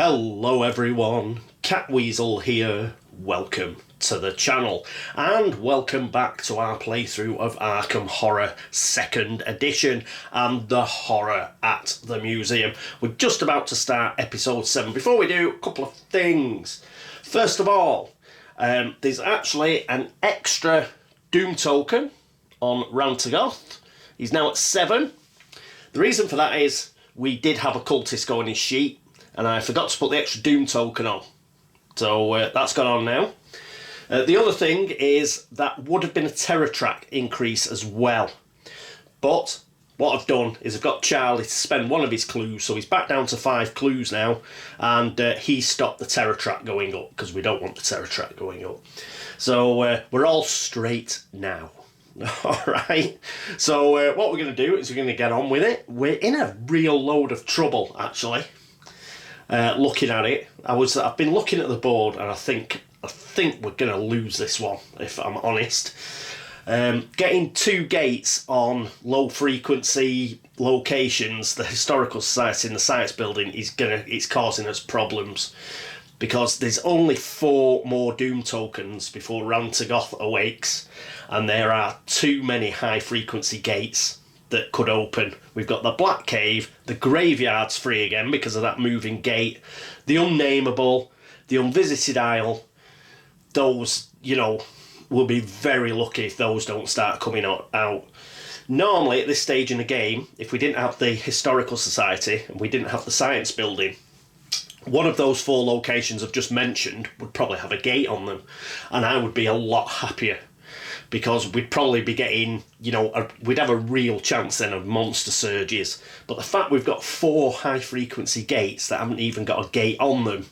Hello everyone, Catweazle here, welcome to the channel and welcome back to our playthrough of Arkham Horror 2nd edition and the horror at the museum. We're just about to start episode 7. Before we do, a couple of things. First of all, there's actually an extra Doom token on Rantagoth. He's now at 7. The reason for that is we did have a cultist go on his sheet and I forgot to put the extra Doom token on. So that's gone on now. The other thing is that would have been a terror track increase as well. But what I've done is I've got Charlie to spend one of his clues, so he's back down to 5 clues now, and he stopped the terror track going up because we don't want the terror track going up. So we're all straight now. Alright, so what we're going to do is we're going to get on with it. We're in a real load of trouble actually. Looking at it, I've been looking at the board and I think we're going to lose this one, if I'm honest. Getting 2 gates on low frequency locations, the Historical Society and the Science Building, it's causing us problems. Because there's only 4 more Doom tokens before Rantagoth awakes, and there are too many high frequency gates that could open. We've got the Black Cave, the Graveyard's free again because of that moving gate, the Unnameable, the Unvisited Isle. Those, you know, we'll be very lucky if those don't start coming out. Normally at this stage in the game, if we didn't have the Historical Society and we didn't have the Science Building, one of those 4 locations I've just mentioned would probably have a gate on them, and I would be a lot happier because we'd probably be getting, you know, we'd have a real chance then of monster surges. But the fact we've got 4 high frequency gates that haven't even got a gate on them,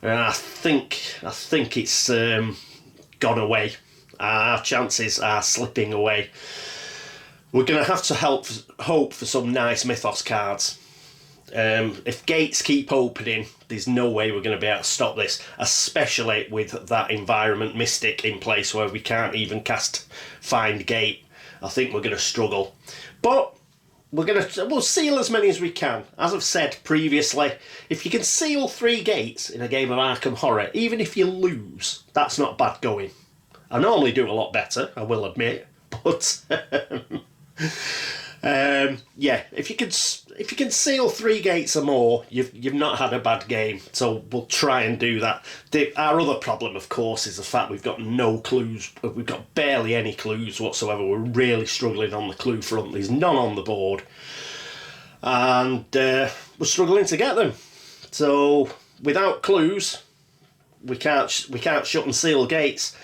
I think it's gone away. Our chances are slipping away. We're going to have to hope for some nice Mythos cards. If gates keep opening, there's no way we're going to be able to stop this, especially with that environment mystic in place where we can't even cast find gate. I think we're going to struggle, but we'll seal as many as we can. As I've said previously, if you can seal 3 gates in a game of Arkham Horror, even if you lose, that's not bad going. I normally do a lot better, I will admit, but yeah, if you can seal 3 gates or more, you've not had a bad game. So we'll try and do that. Our other problem, of course, is the fact we've got no clues. We've got barely any clues whatsoever. We're really struggling on the clue front. There's none on the board, and we're struggling to get them. So without clues, we can't shut and seal gates.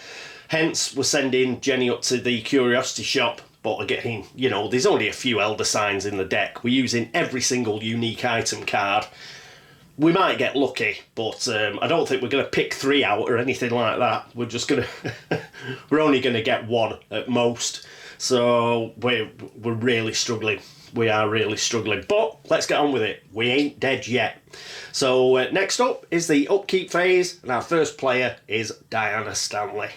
Hence, we're sending Jenny up to the curiosity shop. But again, you know, there's only a few Elder Signs in the deck. We're using every single unique item card. We might get lucky, but I don't think we're going to pick 3 out or anything like that. We're just going to... we're only going to get 1 at most. So we're really struggling. We are really struggling. But let's get on with it. We ain't dead yet. So next up is the Upkeep phase. And our first player is Diana Stanley.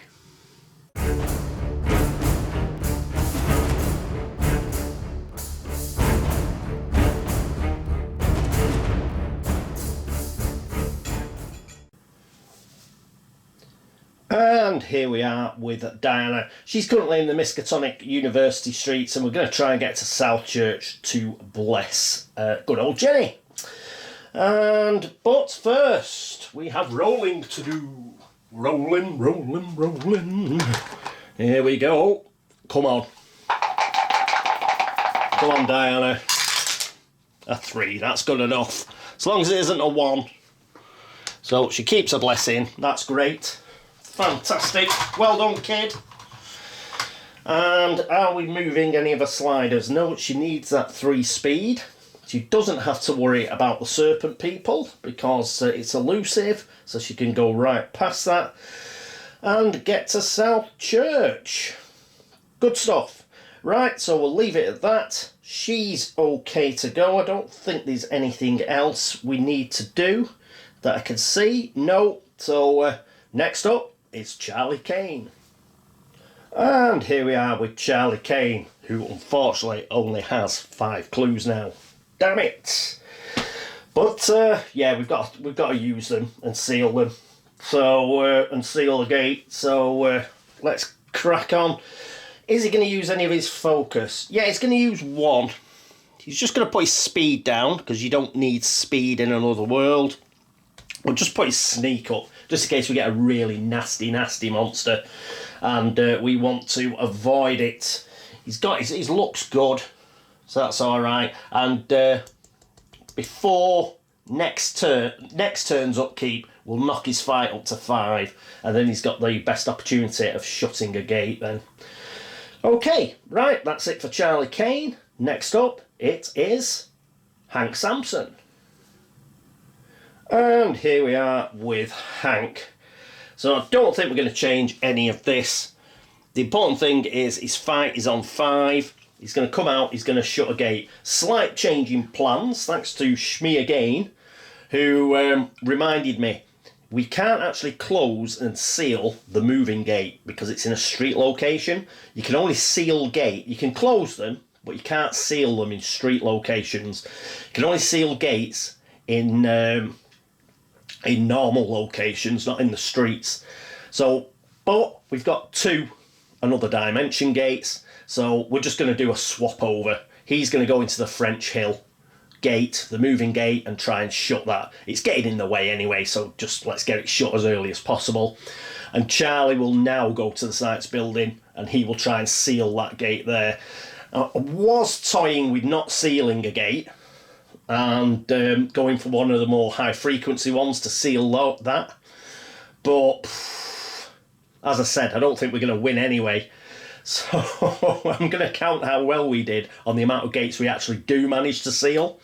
And here we are with Diana. She's currently in the Miskatonic University streets, and we're going to try and get to South Church to bless good old Jenny. But first, we have rolling to do. Rolling. Here we go. Come on. Come on, Diana. A 3, that's good enough. As long as it isn't a 1. So she keeps a blessing, that's great. Fantastic. Well done, kid. And are we moving any of her sliders? No, she needs that 3 speed. She doesn't have to worry about the serpent people because it's elusive, so she can go right past that and get to South Church. Good stuff. Right, so we'll leave it at that. She's okay to go. I don't think there's anything else we need to do that I can see. No. So next up, it's Charlie Kane. And here we are with Charlie Kane, who unfortunately only has 5 clues now. Damn it! But yeah, we've got to use them and seal them. So and seal the gate. So let's crack on. Is he going to use any of his focus? Yeah, he's going to use one. He's just going to put his speed down because you don't need speed in another world. We'll just put his sneak up just in case we get a really nasty monster, and we want to avoid it. His looks good, so that's all right. And before next turn's upkeep, we'll knock his fight up to 5, and then he's got the best opportunity of shutting a gate then. Okay, right, that's it for Charlie Kane. Next up, it is Hank Sampson. And here we are with Hank. So I don't think we're going to change any of this. The important thing is his fight is on 5. He's going to come out, he's going to shut a gate. Slight change in plans, thanks to Shmi again, who reminded me, we can't actually close and seal the moving gate because it's in a street location. You can only seal gate. You can close them, but you can't seal them in street locations. You can only seal gates in normal locations, not in the streets. So, but we've got 2 another dimension gates, so we're just going to do a swap over. He's going to go into the French Hill gate, the moving gate, and try and shut that. It's getting in the way anyway, so just let's get it shut as early as possible. And Charlie will now go to the science building and he will try and seal that gate there. I was toying with not sealing a gate and going for one of the more high frequency ones to seal that, but as I said, I don't think we're going to win anyway. So I'm going to count how well we did on the amount of gates we actually do manage to seal.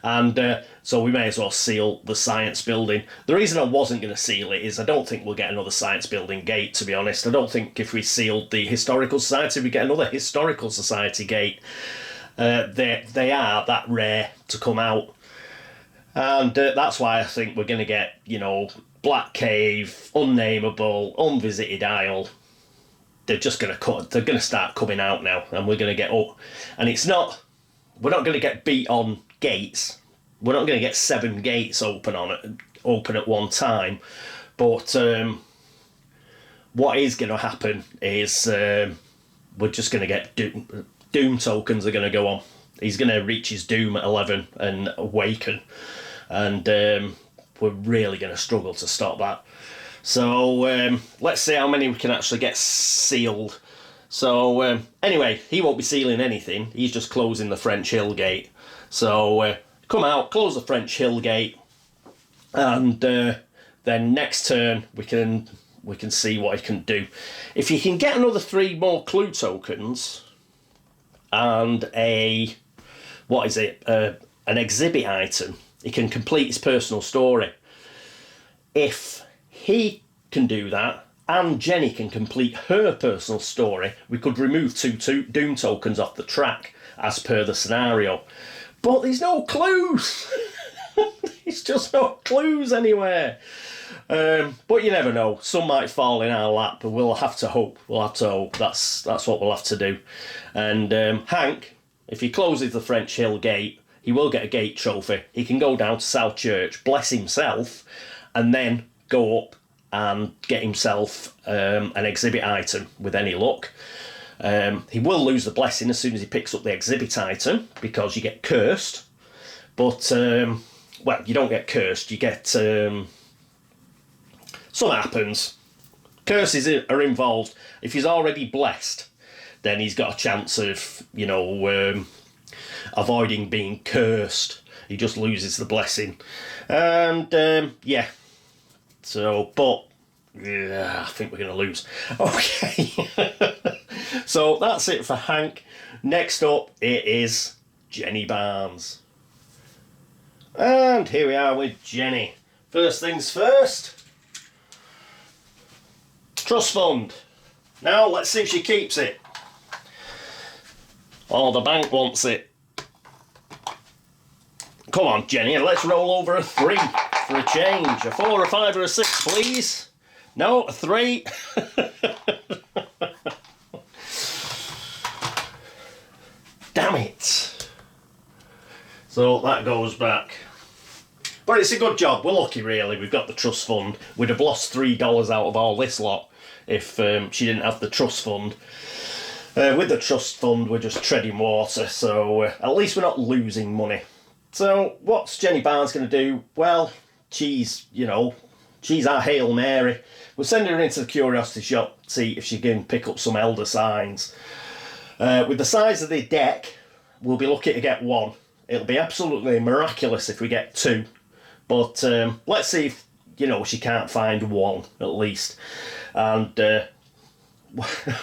And so we may as well seal the science building. The reason I wasn't going to seal it is I don't think we'll get another science building gate, to be honest. I don't think if we sealed the historical society, we get another historical society gate. They are that rare to come out. And that's why I think we're going to get, Black Cave, Unnameable, Unvisited Isle. They're just going to they're going to start coming out now, and we're going to get up. And we're not going to get beat on gates. We're not going to get 7 gates open at one time. But what is going to happen is we're just going to get doom tokens are going to go on. He's going to reach his doom at 11 and awaken, and we're really going to struggle to stop that. So let's see how many we can actually get sealed. So anyway, he won't be sealing anything. He's just closing the French Hill gate. So come out, close the French Hill gate, and then next turn we can see what he can do. If he can get another 3 more clue tokens and an exhibit item, he can complete his personal story. If he can do that, and Jenny can complete her personal story, we could remove 2 Doom tokens off the track, as per the scenario. But there's no clues! There's just no clues anywhere. But you never know. Some might fall in our lap, but we'll have to hope. That's what we'll have to do. And Hank, if he closes the French Hill gate, he will get a gate trophy. He can go down to South Church, bless himself, and then go up and get himself an exhibit item with any luck. He will lose the blessing as soon as he picks up the exhibit item because you get cursed. But, well, you don't get cursed, you get... something happens. Curses are involved. If he's already blessed, then he's got a chance of, avoiding being cursed. He just loses the blessing. And, yeah. So, but, yeah, I think we're going to lose. Okay. So, that's it for Hank. Next up, it is Jenny Barnes. And here we are with Jenny. First things first. Trust fund. Now, let's see if she keeps it. Oh, the bank wants it. Come on, Jenny, let's roll over a 3 for a change. A 4, a 5, or a 6, please. No, a 3. Damn it. So that goes back. But it's a good job. We're lucky, really. We've got the trust fund. We'd have lost $3 out of all this lot if she didn't have the trust fund. With the trust fund, we're just treading water, so at least we're not losing money. So what's Jenny Barnes going to do? Well, she's our Hail Mary. We'll send her into the curiosity shop to see if she can pick up some elder signs. With the size of the deck, we'll be lucky to get one. It'll be absolutely miraculous if we get two. But let's see if, she can't find one, at least. And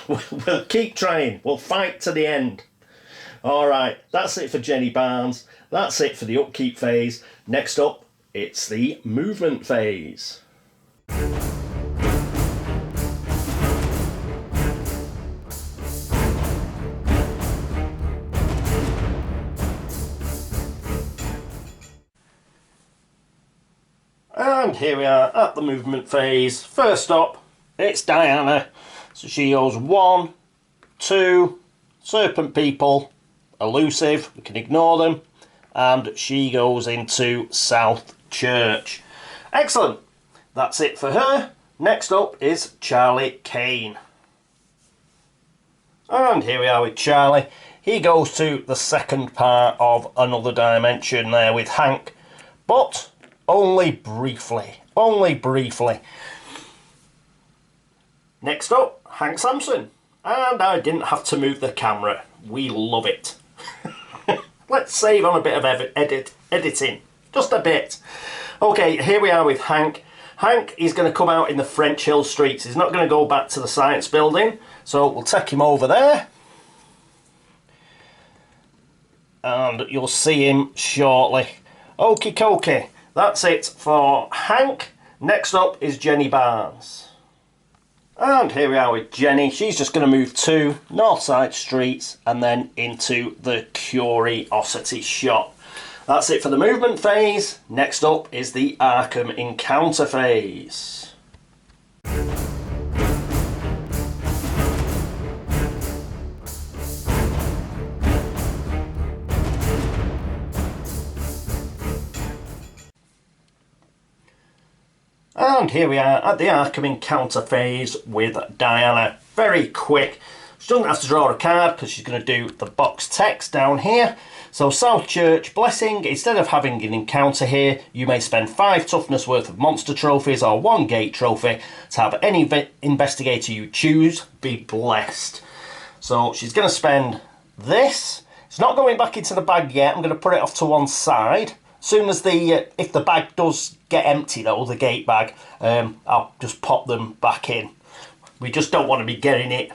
we'll keep trying. We'll fight to the end. Alright, that's it for Jenny Barnes. That's it for the upkeep phase. Next up, it's the movement phase. And here we are at the movement phase. First up, it's Diana. So she goes 1, 2, serpent people, elusive, we can ignore them, and she goes into South Church. Excellent. That's it for her. Next up is Charlie Kane. And here we are with Charlie. He goes to the second part of Another Dimension there with Hank, but only briefly. Only briefly. Next up, Hank Sampson. And I didn't have to move the camera. We love it. Let's save on a bit of editing. Just a bit. Okay, here we are with Hank. Hank is going to come out in the French Hill streets. He's not going to go back to the science building. So we'll take him over there. And you'll see him shortly. Okie dokie. That's it for Hank. Next up is Jenny Barnes. And here we are with Jenny. She's just going to move to Northside Streets and then into the Curiosity Shop. That's it for the movement phase. Next up is the Arkham encounter phase. And here we are at the Arkham encounter phase with Diana. Very quick. She doesn't have to draw a card because she's going to do the box text down here. So South Church, blessing. Instead of having an encounter here, you may spend 5 toughness worth of monster trophies or 1 gate trophy to have any investigator you choose be blessed. So she's going to spend this. It's not going back into the bag yet. I'm going to put it off to one side. Soon as if the bag does get empty though, the gate bag, I'll just pop them back in. We just don't want to be getting it.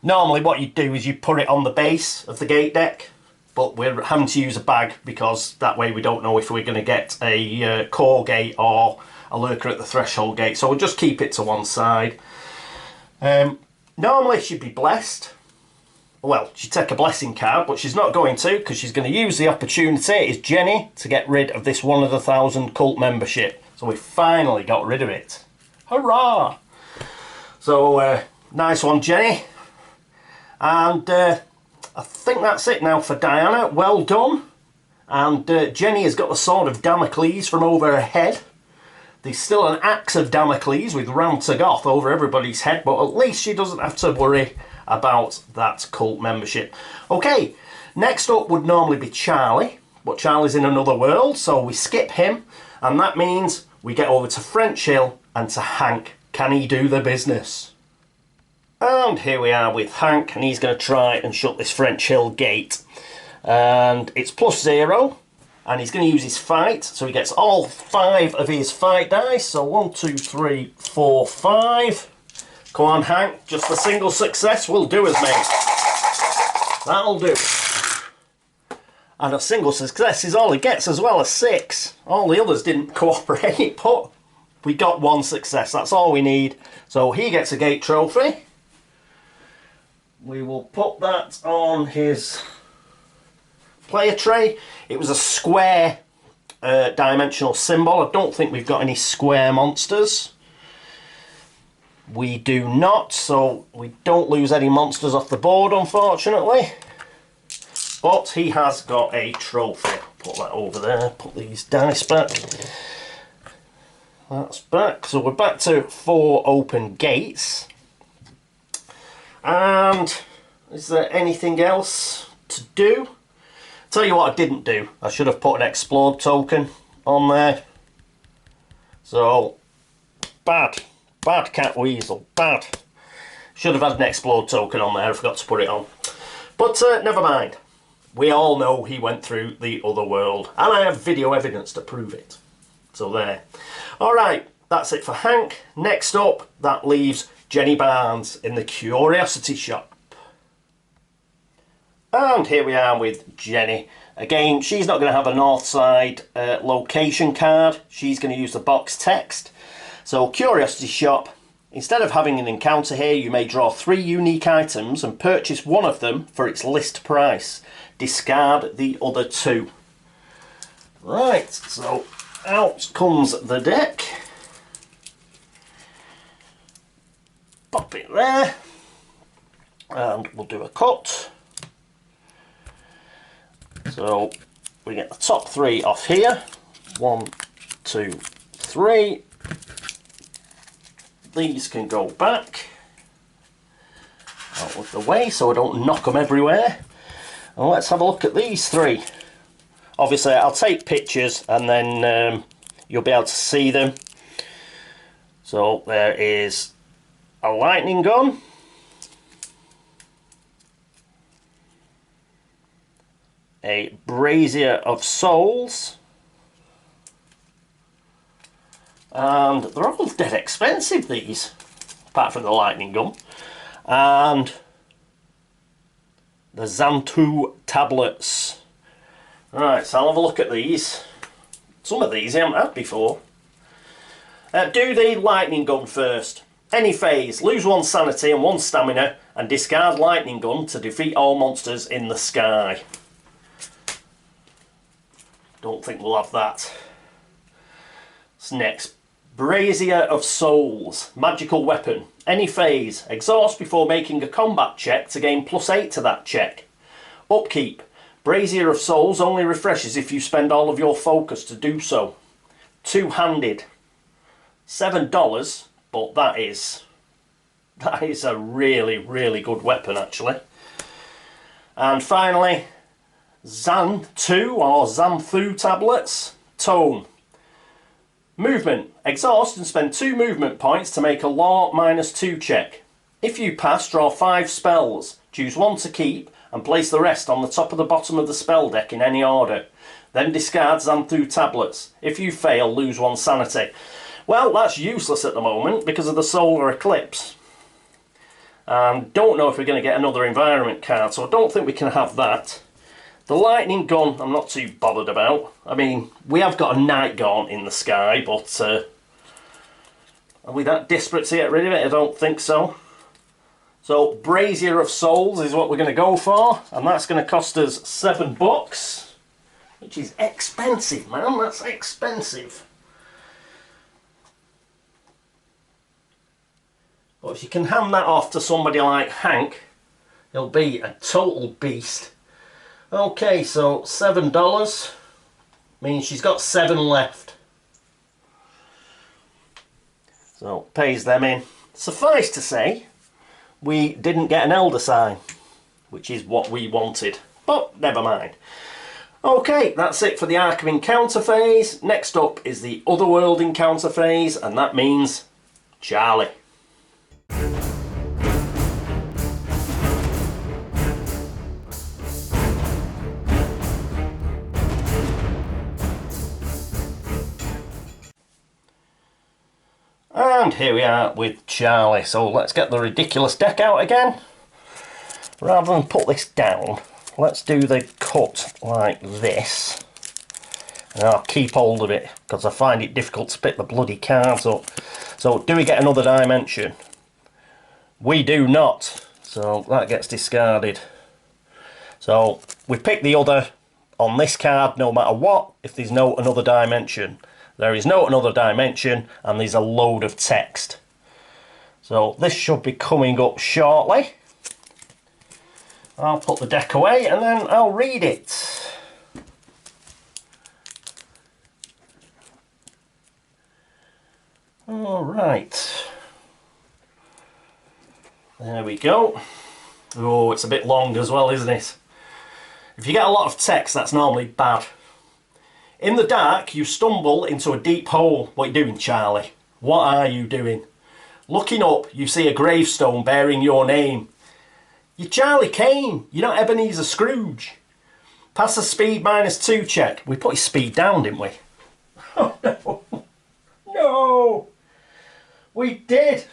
Normally what you do is you put it on the base of the gate deck, but we're having to use a bag because that way we don't know if we're going to get a core gate or a lurker at the threshold gate. So we'll just keep it to one side. Normally she'd be blessed. Well, she'd take a blessing card, but she's not going to because she's going to use the opportunity, is Jenny, to get rid of this 1 of the 1,000 cult membership. So we finally got rid of it. Hurrah! So, nice one, Jenny. And I think that's it now for Diana. Well done. And Jenny has got the sword of Damocles from over her head. There's still an axe of Damocles with Ram to Goth over everybody's head, but at least she doesn't have to worry about that cult membership. Okay, next up would normally be Charlie, but Charlie's in another world, so we skip him, and that means we get over to French Hill and to Hank. Can he do the business? And here we are with Hank, and he's going to try and shut this French Hill gate. And it's +0, and he's going to use his fight, so he gets all 5 of his fight dice. So 1, 2, 3, 4, 5. Come on, Hank, just a single success will do us, mate. That'll do. And a single success is all he gets as well, a 6. All the others didn't cooperate, but we got 1 success. That's all we need. So he gets a gate trophy. We will put that on his player tray. It was a square dimensional symbol. I don't think we've got any square monsters. We do not, so we don't lose any monsters off the board, unfortunately. But he has got a trophy. put that over there, put these dice back. That's back. So we're back to 4 open gates. And is there anything else to do? Tell you what I didn't do. I should have put an explode token on there. So, bad Catweazle, bad. Should have had an explode token on there, I forgot to put it on. But never mind. We all know he went through the other world, and I have video evidence to prove it. So there. Alright, that's it for Hank. Next up, that leaves Jenny Barnes in the curiosity shop. And here we are with Jenny. Again, she's not going to have a north side location card. She's going to use the box text. So, curiosity shop. Instead of having an encounter here, you may draw 3 unique items and purchase one of them for its list price. Discard the other 2. Right, so out comes the deck. Pop it there. And we'll do a cut. So we get the top 3 off here. 1, 2, 3. These can go back out of the way so I don't knock them everywhere. And let's have a look at these 3. Obviously I'll take pictures and then you'll be able to see them. So there is a lightning gun. A brazier of souls, and they're all dead expensive, these, apart from the lightning gun, and the Xantu tablets. Right, so I'll have a look at these. Some of these I haven't had before. Do the lightning gun first. Any phase, lose 1 sanity and 1 stamina, and discard lightning gun to defeat all monsters in the sky. Don't think we'll have that. What's next? Brazier of Souls. Magical weapon. Any phase. Exhaust before making a combat check to gain +8 to that check. Upkeep. Brazier of Souls only refreshes if you spend all of your focus to do so. 2-handed. $7, but that is a really, really good weapon actually. And finally, Xantu or Xanthu tablets. Tone. Movement. Exhaust and spend 2 movement points to make a law -2 check. If you pass, draw 5 spells. Choose 1 to keep and place the rest on the top of the bottom of the spell deck in any order. Then discard Xanthu tablets. If you fail, lose 1 sanity. Well, that's useless at the moment because of the solar eclipse. Don't know if we're going to get another environment card, so I don't think we can have that. The lightning gun, I'm not too bothered about. I mean, we have got a night gaunt in the sky, but are we that desperate to get rid of it? I don't think so. So, Brazier of Souls is what we're going to go for, and that's going to cost us $7, which is expensive, man. That's expensive. But if you can hand that off to somebody like Hank, he'll be a total beast. Okay, so $7 means she's got 7 left. So, pays them in. Suffice to say, we didn't get an elder sign, which is what we wanted. But, never mind. Okay, that's it for the Arkham encounter phase. Next up is the Otherworld encounter phase, and that means Charlie. And here we are with Charlie. So let's get the ridiculous deck out again. Rather than put this down, let's do the cut like this. And I'll keep hold of it because I find it difficult to pick the bloody cards up. So do we get another dimension? We do not. So that gets discarded. So we pick the other on this card no matter what if there's no another dimension. There is no another dimension and there's a load of text. So this should be coming up shortly. I'll put the deck away and then I'll read it. Alright. There we go. Oh, it's a bit long as well, isn't it? If you get a lot of text, that's normally bad. In the dark, you stumble into a deep hole. What are you doing, Charlie? What are you doing? Looking up, you see a gravestone bearing your name. You're Charlie Kane. You're not Ebenezer Scrooge. Pass the speed -2 check. We put his speed down, didn't we? Oh, no. No. We did.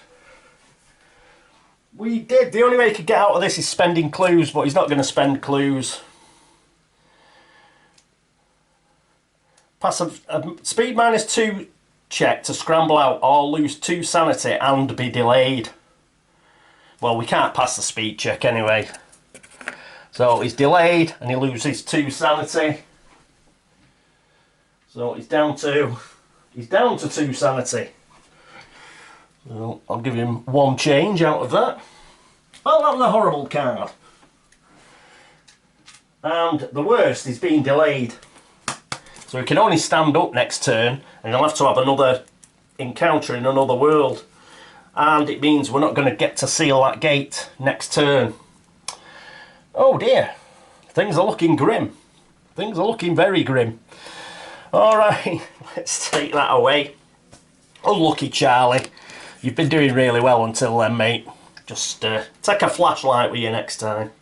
We did. The only way he could get out of this is spending clues, but he's not going to spend clues. Pass a speed -2 check to scramble out or lose 2 sanity and be delayed. Well, we can't pass the speed check anyway. So he's delayed and he loses 2 sanity. So he's down to 2 sanity. So I'll give him 1 change out of that. Well, that was a horrible card. And the worst is being delayed. So he can only stand up next turn, and he'll have to have another encounter in another world. And it means we're not going to get to seal that gate next turn. Oh dear, things are looking grim. Things are looking very grim. Alright, let's take that away. Unlucky Charlie. You've been doing really well until then, mate. Just take a flashlight with you next time.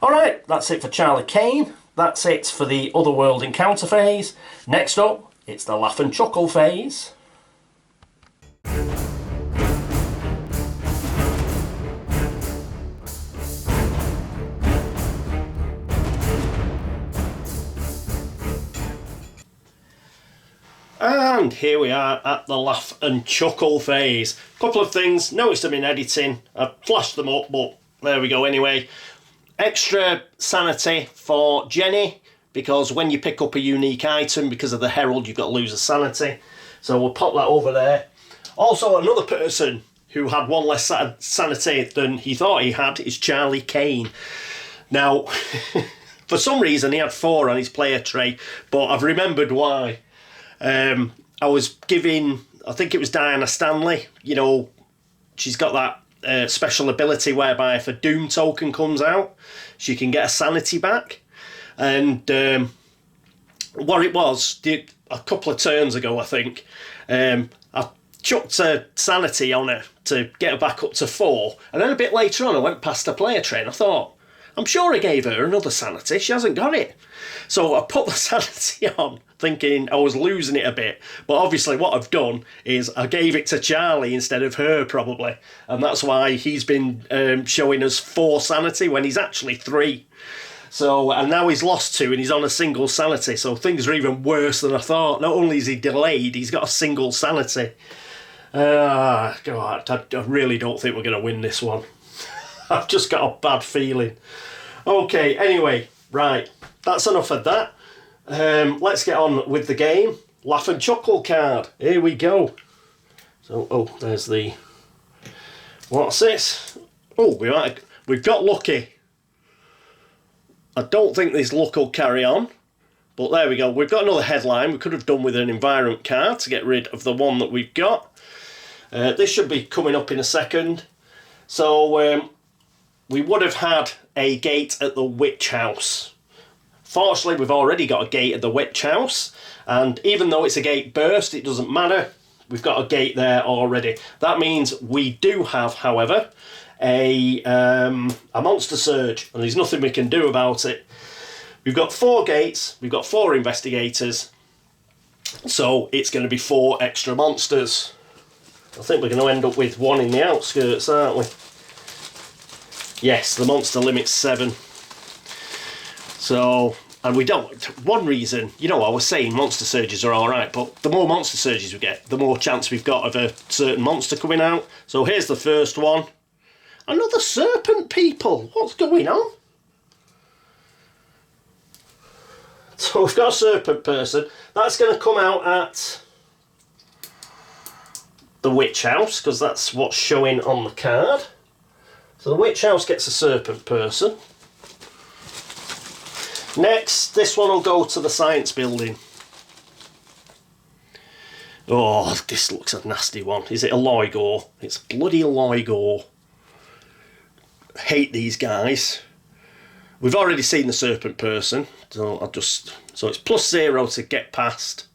Alright, that's it for Charlie Kane. That's it for the Otherworld encounter phase. Next up, it's the laugh and chuckle phase. And here we are at the laugh and chuckle phase. Couple of things, noticed them in editing. I've flashed them up, but there we go anyway. Extra sanity for Jenny, because when you pick up a unique item, because of the herald, you've got to lose a sanity. So we'll pop that over there. Also, another person who had 1 less sanity than he thought he had is Charlie Kane. Now, for some reason, he had 4 on his player tray, but I've remembered why. I was giving, I think it was Diana Stanley, you know, she's got that special ability whereby if a Doom token comes out, she can get a sanity back. And what it was, a couple of turns ago, I think, I chucked a sanity on her to get her back up to 4. And then a bit later on, I went past her player tray and I thought, I'm sure I gave her another sanity. She hasn't got it. So I put the sanity on, thinking I was losing it a bit. But obviously what I've done is I gave it to Charlie instead of her, probably. And that's why he's been showing us 4 sanity when he's actually 3. So, and now he's lost 2 and he's on a single sanity. So things are even worse than I thought. Not only is he delayed, he's got a single sanity. God, I really don't think we're going to win this one. I've just got a bad feeling. Okay, anyway, right. That's enough of that. Let's get on with the game. Laugh and chuckle card. Here we go. So, oh, there's the... What's this? Oh, we've got lucky. I don't think this luck will carry on. But there we go. We've got another headline. We could have done with an environment card to get rid of the one that we've got. This should be coming up in a second. So, we would have had a gate at the witch house. Fortunately, we've already got a gate at the witch house, and even though it's a gate burst, it doesn't matter. We've got a gate there already. That means we do have, however, a monster surge, and there's nothing we can do about it. We've got 4 gates, we've got 4 investigators, so it's going to be 4 extra monsters. I think we're going to end up with 1 in the outskirts, aren't we? Yes, the monster limit's 7. So, and we don't, one reason, you know, I was saying monster surges are alright, but the more monster surges we get, the more chance we've got of a certain monster coming out. So here's the first one. Another serpent, people! What's going on? So we've got a serpent person. That's going to come out at the witch house, because that's what's showing on the card. So the witch house gets a serpent person. Next, this one will go to the science building. Oh, this looks a nasty one. Is it a Loigor? It's bloody Loigor. Hate these guys. We've already seen the serpent person, so so it's +0 to get past.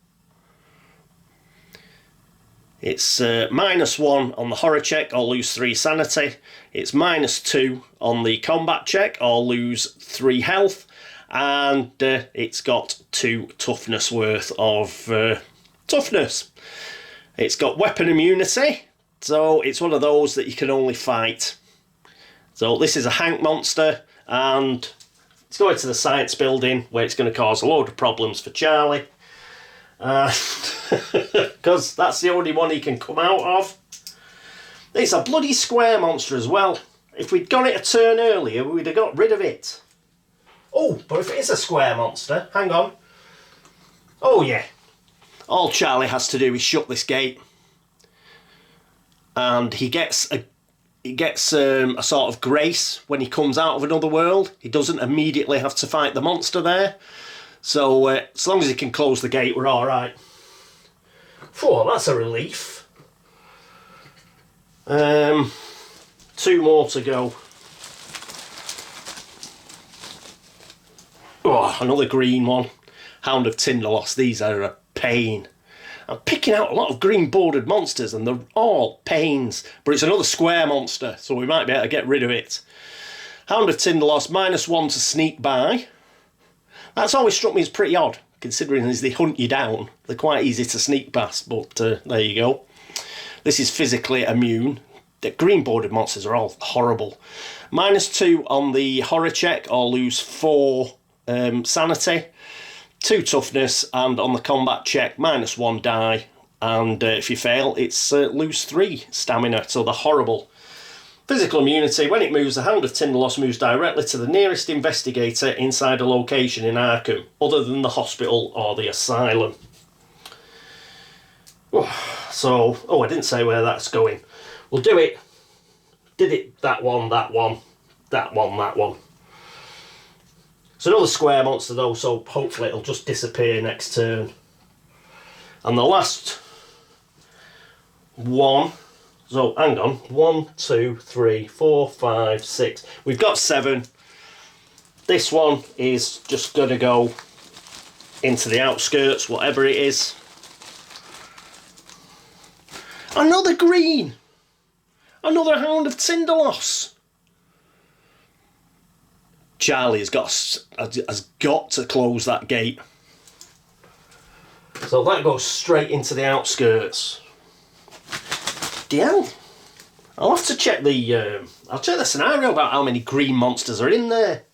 It's -1 on the horror check, or lose 3 sanity. It's -2 on the combat check, or lose 3 health. And it's got 2 toughness worth of toughness. It's got weapon immunity, so it's one of those that you can only fight. So this is a Hank monster, and it's going to the science building where it's going to cause a load of problems for Charlie. Because that's the only one he can come out of. It's a bloody square monster as well. If we'd got it a turn earlier, we'd have got rid of it. Oh, but if it is a square monster, hang on. Oh yeah. All Charlie has to do is shut this gate, and he gets a sort of grace when he comes out of another world. He doesn't immediately have to fight the monster there. So as long as he can close the gate, we're all right. Phew, that's a relief. 2 more to go. Oh, another green one. Hound of Tinderloss. These are a pain. I'm picking out a lot of green bordered monsters and they're all pains. But it's another square monster, so we might be able to get rid of it. Hound of Tinderloss, -1 to sneak by. That's always struck me as pretty odd, considering as they hunt you down. They're quite easy to sneak past, but there you go. This is physically immune. The green bordered monsters are all horrible. -2 on the horror check, or lose 4 sanity. 2 toughness, and on the combat check, -1 die. And if you fail, it's lose 3 stamina, so they're horrible. Physical immunity. When it moves, the Hound of Tinderloss moves directly to the nearest investigator inside a location in Arkham, other than the hospital or the asylum. So, I didn't say where that's going. We'll do it. Did it that one, that one, that one, that one. It's another square monster though, so hopefully it'll just disappear next turn. And the last one. So, hang on. 1, 2, 3, 4, 5, 6. We've got 7. This one is just going to go into the outskirts, whatever it is. Another green! Another Hound of Tinderloss! Charlie has got to close that gate. So that goes straight into the outskirts. Hell. I'll have to check I'll check the scenario about how many green monsters are in there.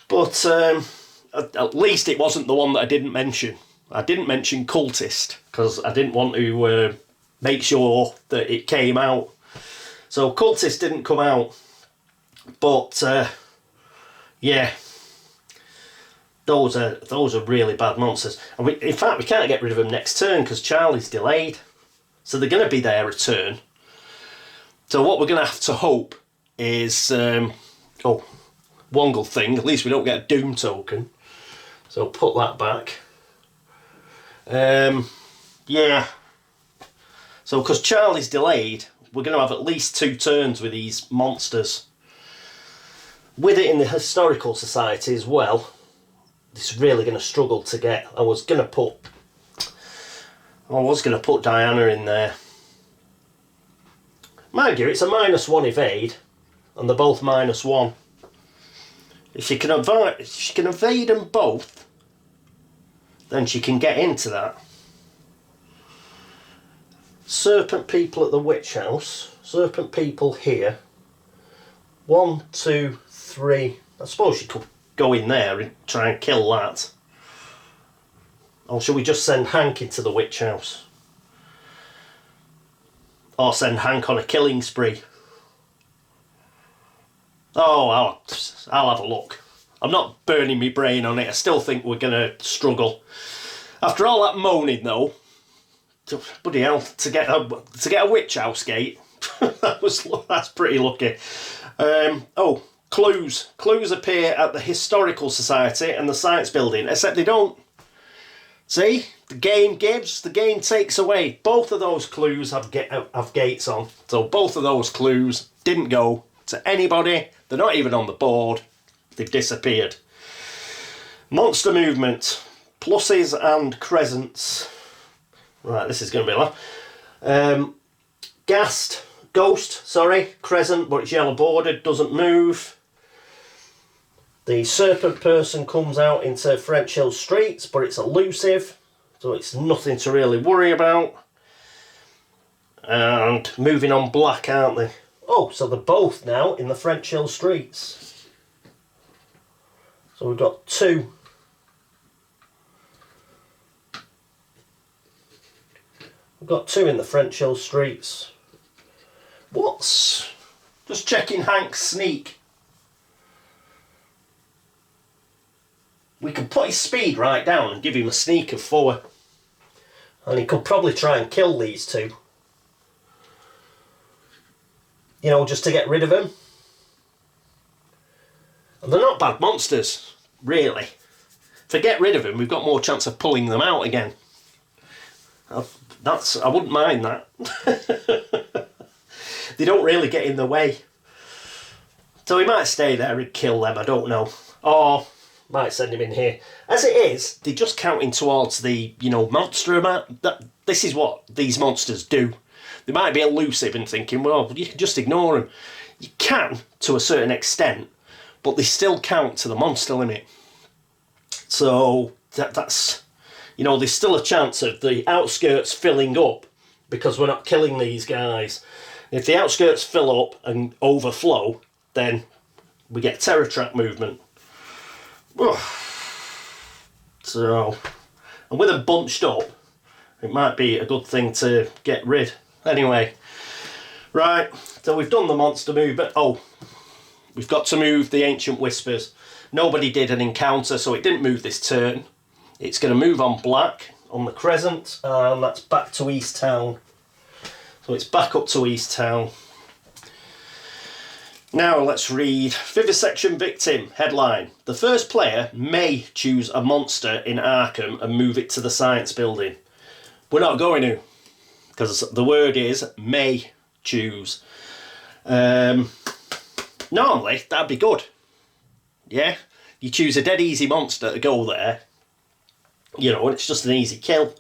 But at least it wasn't the one that I didn't mention. I didn't mention cultist because I didn't want to make sure that it came out. So cultist didn't come out. But yeah, those are really bad monsters. And in fact, we can't get rid of them next turn because Charlie's delayed. So they're going to be there a turn. So what we're going to have to hope is... one good thing. At least we don't get a Doom token. So put that back. Yeah. So because Charlie's delayed, we're going to have at least 2 turns with these monsters. With it in the Historical Society as well, this is really going to struggle to get... I was going to put Diana in there. Mind you, it's a -1 evade, and they're both -1. If she can evade them both, then she can get into that. Serpent people at the witch house. Serpent people here. 1, 2, 3. I suppose she could go in there and try and kill that. Or shall we just send Hank into the witch house? Or send Hank on a killing spree? Oh, I'll have a look. I'm not burning my brain on it. I still think we're going to struggle. After all that moaning, though, bloody hell, to get a witch house gate, that's pretty lucky. Clues. Clues appear at the Historical Society and the Science Building, except they don't. See, the game gives, the game takes away. Both of those clues have gates on. So both of those clues didn't go to anybody. They're not even on the board. They've disappeared. Monster movement. Pluses and crescents. Right, this is going to be a lot. Ghost, crescent, but it's yellow bordered, doesn't move. The serpent person comes out into French Hill Streets, but it's elusive, so it's nothing to really worry about. And moving on black, aren't they? Oh, so they're both now in the French Hill Streets. So we've got two. We've got two in the French Hill Streets. What's... Just checking Hank's sneak. We could put his speed right down and give him a sneak of 4. And he could probably try and kill these two. You know, just to get rid of him. And they're not bad monsters, really. If I get rid of them, we've got more chance of pulling them out again. I wouldn't mind that. They don't really get in the way. So we might stay there and kill them, I don't know. Or might send him in here. As it is, they're just counting towards the, monster amount. This is what these monsters do. They might be elusive and thinking, well, you can just ignore them. You can, to a certain extent, but they still count to the monster limit. So that's... there's still a chance of the outskirts filling up because we're not killing these guys. If the outskirts fill up and overflow, then we get terror track movement. So, and with them bunched up, it might be a good thing to get rid. Anyway, right, so we've done the monster movement. Oh, we've got to move the Ancient Whispers. Nobody did an encounter, so it didn't move this turn. It's going to move on black, on the crescent, and that's back to East Town. So it's back up to East Town. Now let's read Vivisection Victim, headline. The first player may choose a monster in Arkham and move it to the science building. We're not going to, because the word is may choose. Normally, that'd be good. Yeah? You choose a dead easy monster to go there. And it's just an easy kill.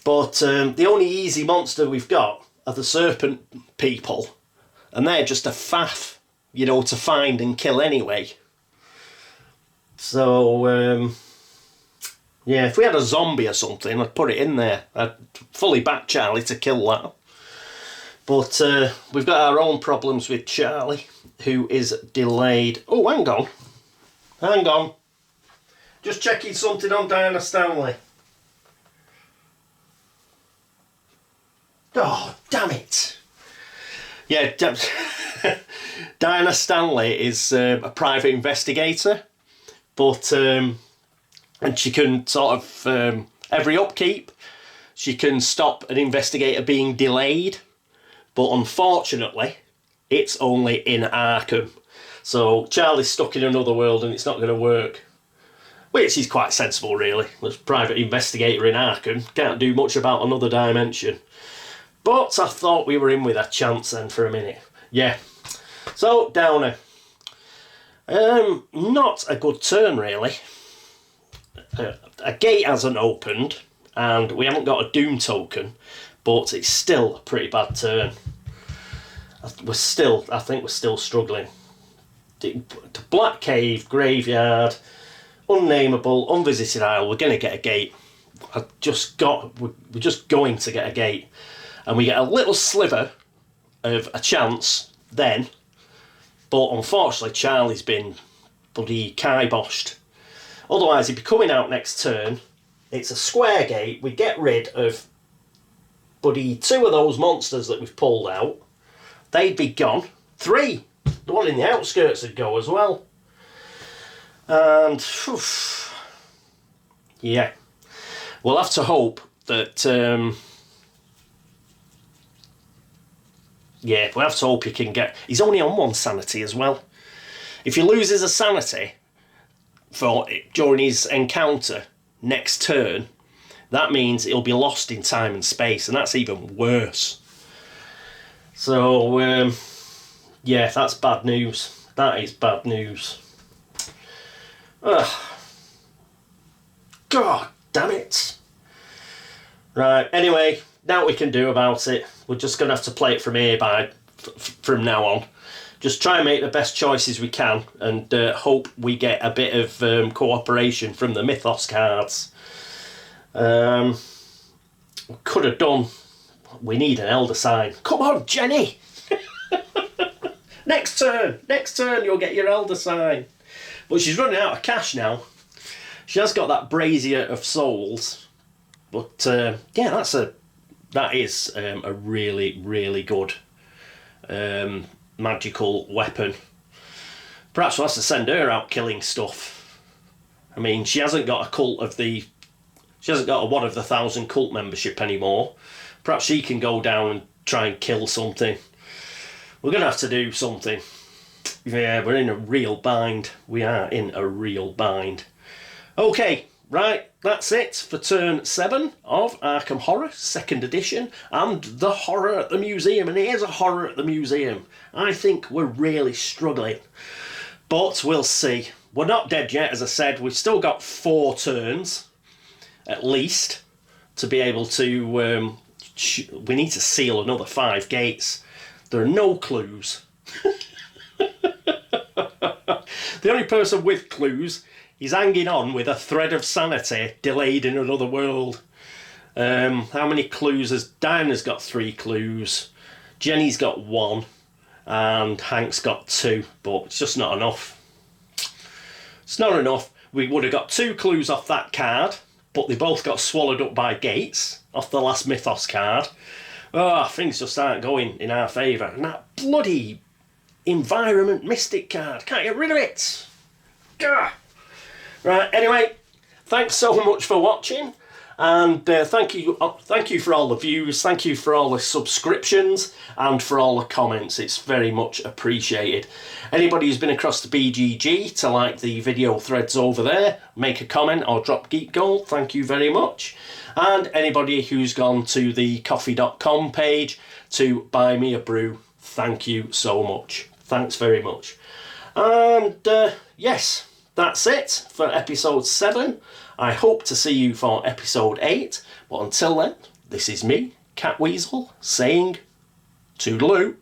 But the only easy monster we've got are the serpent people. And they're just a faff, to find and kill anyway. So, yeah, if we had a zombie or something, I'd put it in there. I'd fully back Charlie to kill that. But we've got our own problems with Charlie, who is delayed. Oh, hang on. Hang on. Just checking something on Diana Stanley. Oh, damn it. Yeah, Diana Stanley is a private investigator, but and she can sort of, every upkeep, she can stop an investigator being delayed, but unfortunately, it's only in Arkham. So Charlie's stuck in another world and it's not going to work. Which is quite sensible, really. As a private investigator in Arkham, can't do much about another dimension. But I thought we were in with a chance then for a minute. Yeah. So, Downer. Not a good turn, really. A gate hasn't opened, and we haven't got a Doom token, but it's still a pretty bad turn. I think we're still struggling. Black Cave, Graveyard, Unnameable, Unvisited Isle, we're going to get a gate. We're just going to get a gate. And we get a little sliver of a chance then, but unfortunately Charlie's been bloody kiboshed. Otherwise he'd be coming out next turn. It's a square gate. We get rid of bloody 2 of those monsters that we've pulled out. They'd be gone. 3. The one in the outskirts would go as well. And yeah, we'll have to hope that yeah, we'll have to hope he can get... He's only on 1 sanity as well. If he loses a sanity during his encounter next turn, that means it'll be lost in time and space, and that's even worse. So, yeah, that's bad news. That is bad news. Ugh. God damn it. Right, anyway, now what we can do about it, we're just going to have to play it from here from now on. Just try and make the best choices we can, and hope we get a bit of cooperation from the Mythos cards. Could have done. We need an elder sign. Come on, Jenny! Next turn you'll get your elder sign. But she's running out of cash now. She has got that brazier of souls. But yeah, that is a really, really good magical weapon. Perhaps we'll have to send her out killing stuff. I mean, she hasn't got a one of the 1,000 cult membership anymore. Perhaps she can go down and try and kill something. We're going to have to do something. Yeah, we're in a real bind. We are in a real bind. Okay, right, that's it for turn 7 of Arkham Horror, 2nd edition, and the horror at the museum. And here's a horror at the museum. I think we're really struggling. But we'll see. We're not dead yet, as I said. We've still got 4 turns, at least, to be able to... we need to seal another 5 gates. There are no clues. The only person with clues is hanging on with a thread of sanity delayed in another world. How many clues has Diana's got? 3 clues. Jenny's got 1. And Hank's got 2. But it's just not enough. It's not enough. We would have got 2 clues off that card, but they both got swallowed up by gates off the last Mythos card. Oh, things just aren't going in our favour. And that bloody environment mystic card, can't get rid of it. Gah. Right, anyway, thanks so much for watching, and thank you for all the views, thank you for all the subscriptions, and for all the comments. It's very much appreciated. Anybody who's been across the BGG to like the video threads over there, make a comment or drop Geek Gold, thank you very much. And anybody who's gone to the coffee.com page to buy me a brew, thank you so much. Thanks very much. And yes, that's it for episode 7. I hope to see you for episode 8. But until then, this is me, Catweazle, saying toodaloo.